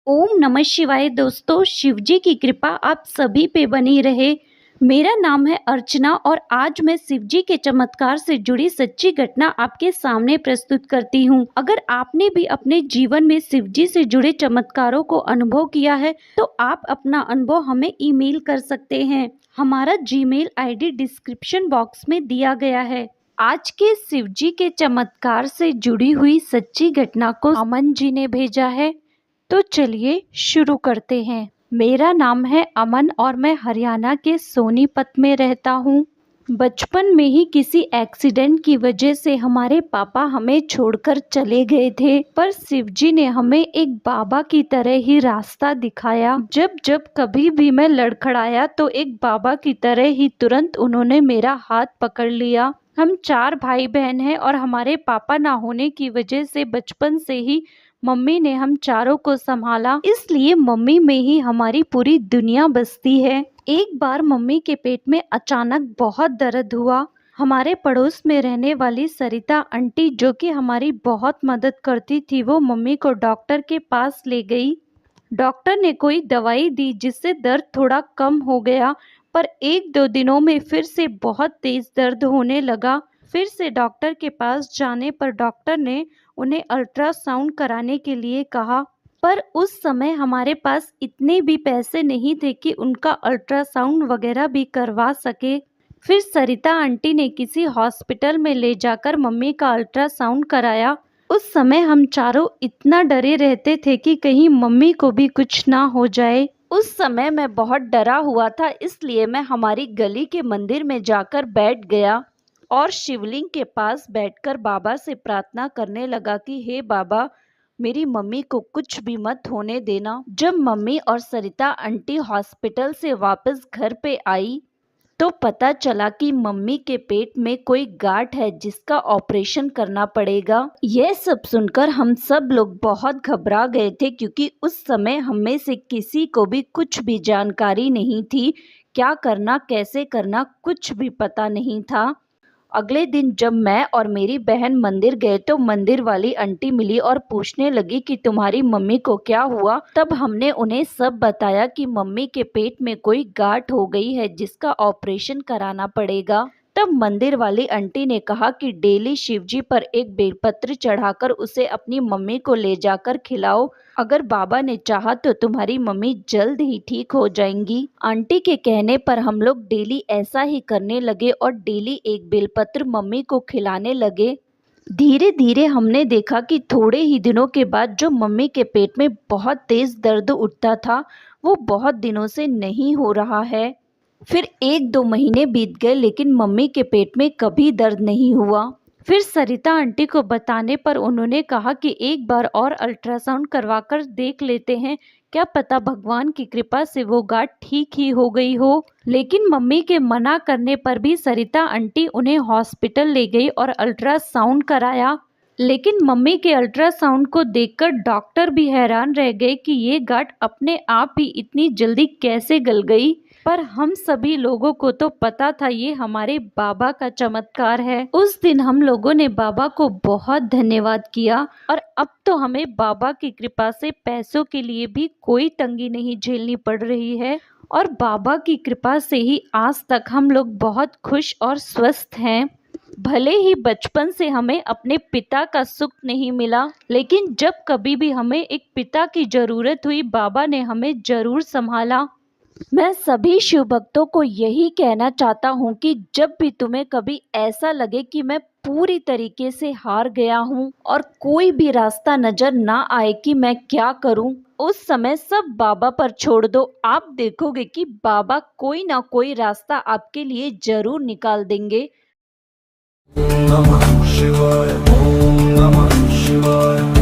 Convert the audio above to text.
ओम नमः शिवाय। दोस्तों, शिव जी की कृपा आप सभी पे बनी रहे। मेरा नाम है अर्चना और आज मैं शिव जी के चमत्कार से जुड़ी सच्ची घटना आपके सामने प्रस्तुत करती हूँ। अगर आपने भी अपने जीवन में शिव जी से जुड़े चमत्कारों को अनुभव किया है तो आप अपना अनुभव हमें ईमेल कर सकते हैं। हमारा जीमेल आईडी डिस्क्रिप्शन बॉक्स में दिया गया है। आज के शिव जी के चमत्कार से जुड़ी हुई सच्ची घटना को अमन जी ने भेजा है, तो चलिए शुरू करते हैं। मेरा नाम है अमन और मैं हरियाणा के सोनीपत में रहता हूँ। बचपन में ही किसी एक्सीडेंट की वजह से हमारे पापा हमें छोड़कर चले गए थे, पर शिव जी ने हमें एक बाबा की तरह ही रास्ता दिखाया। जब जब कभी भी मैं लड़खड़ाया तो एक बाबा की तरह ही तुरंत उन्होंने मेरा हाथ पकड़ लिया। हम 4 भाई बहन हैं और हमारे पापा ना होने की वजह से बचपन से ही मम्मी ने हम चारों को संभाला, इसलिए मम्मी में ही हमारी पूरी दुनिया बसती है। एक बार मम्मी के पेट में अचानक बहुत दर्द हुआ। हमारे पड़ोस में रहने वाली सरिता आंटी, जो कि हमारी बहुत मदद करती थी, वो मम्मी को डॉक्टर के पास ले गई। डॉक्टर ने कोई दवाई दी जिससे दर्द थोड़ा कम हो गया, पर 1-2 दिनों में फिर से बहुत तेज दर्द होने लगा। फिर से डॉक्टर के पास जाने पर डॉक्टर ने उन्हें अल्ट्रासाउंड कराने के लिए कहा, पर उस समय हमारे पास इतने भी पैसे नहीं थे कि उनका अल्ट्रासाउंड वगैरह भी करवा सके। फिर सरिता आंटी ने किसी हॉस्पिटल में ले जाकर मम्मी का अल्ट्रासाउंड कराया। उस समय हम चारों इतना डरे रहते थे कि कहीं मम्मी को भी कुछ ना हो जाए। उस समय मैं बहुत डरा हुआ था, इसलिए मैं हमारी गली के मंदिर में जाकर बैठ गया और शिवलिंग के पास बैठकर बाबा से प्रार्थना करने लगा कि हे बाबा, मेरी मम्मी को कुछ भी मत होने देना। जब मम्मी और सरिता आंटी हॉस्पिटल से वापस घर पे आई तो पता चला कि मम्मी के पेट में कोई गांठ है जिसका ऑपरेशन करना पड़ेगा। यह सब सुनकर हम सब लोग बहुत घबरा गए थे, क्योंकि उस समय हम में से किसी को भी कुछ भी जानकारी नहीं थी। क्या करना, कैसे करना, कुछ भी पता नहीं था। अगले दिन जब मैं और मेरी बहन मंदिर गए तो मंदिर वाली आंटी मिली और पूछने लगी कि तुम्हारी मम्मी को क्या हुआ। तब हमने उन्हें सब बताया कि मम्मी के पेट में कोई गांठ हो गई है जिसका ऑपरेशन कराना पड़ेगा। तब मंदिर वाली आंटी ने कहा कि डेली शिवजी पर एक बेलपत्र चढ़ाकर उसे अपनी मम्मी को ले जाकर खिलाओ। अगर बाबा ने चाहा तो तुम्हारी मम्मी जल्द ही ठीक हो जाएंगी। आंटी के कहने पर हम लोग डेली ऐसा ही करने लगे और डेली एक बेलपत्र मम्मी को खिलाने लगे। धीरे धीरे हमने देखा कि थोड़े ही दिनों के बाद जो मम्मी के पेट में बहुत तेज दर्द उठता था, वो बहुत दिनों से नहीं हो रहा है। फिर 1-2 महीने बीत गए, लेकिन मम्मी के पेट में कभी दर्द नहीं हुआ। फिर सरिता आंटी को बताने पर उन्होंने कहा कि एक बार और अल्ट्रासाउंड करवाकर देख लेते हैं, क्या पता भगवान की कृपा से वो गांठ ठीक ही हो गई हो। लेकिन मम्मी के मना करने पर भी सरिता आंटी उन्हें हॉस्पिटल ले गई और अल्ट्रासाउंड कराया। लेकिन मम्मी के अल्ट्रासाउंड को देखकर डॉक्टर भी हैरान रह गए कि ये गांठ अपने आप ही इतनी जल्दी कैसे गल गई। पर हम सभी लोगों को तो पता था ये हमारे बाबा का चमत्कार है। उस दिन हम लोगों ने बाबा को बहुत धन्यवाद किया और अब तो हमें बाबा की कृपा से पैसों के लिए भी कोई तंगी नहीं झेलनी पड़ रही है और बाबा की कृपा से ही आज तक हम लोग बहुत खुश और स्वस्थ हैं। भले ही बचपन से हमें अपने पिता का सुख नहीं मिला, लेकिन जब कभी भी हमें एक पिता की जरूरत हुई, बाबा ने हमें जरूर संभाला। मैं सभी शिव भक्तों को यही कहना चाहता हूँ कि जब भी तुम्हें कभी ऐसा लगे कि मैं पूरी तरीके से हार गया हूँ और कोई भी रास्ता नजर ना आए कि मैं क्या करूँ, उस समय सब बाबा पर छोड़ दो। आप देखोगे कि बाबा कोई ना कोई रास्ता आपके लिए जरूर निकाल देंगे। ओम नमः शिवाय, ओम नमः शिवाय।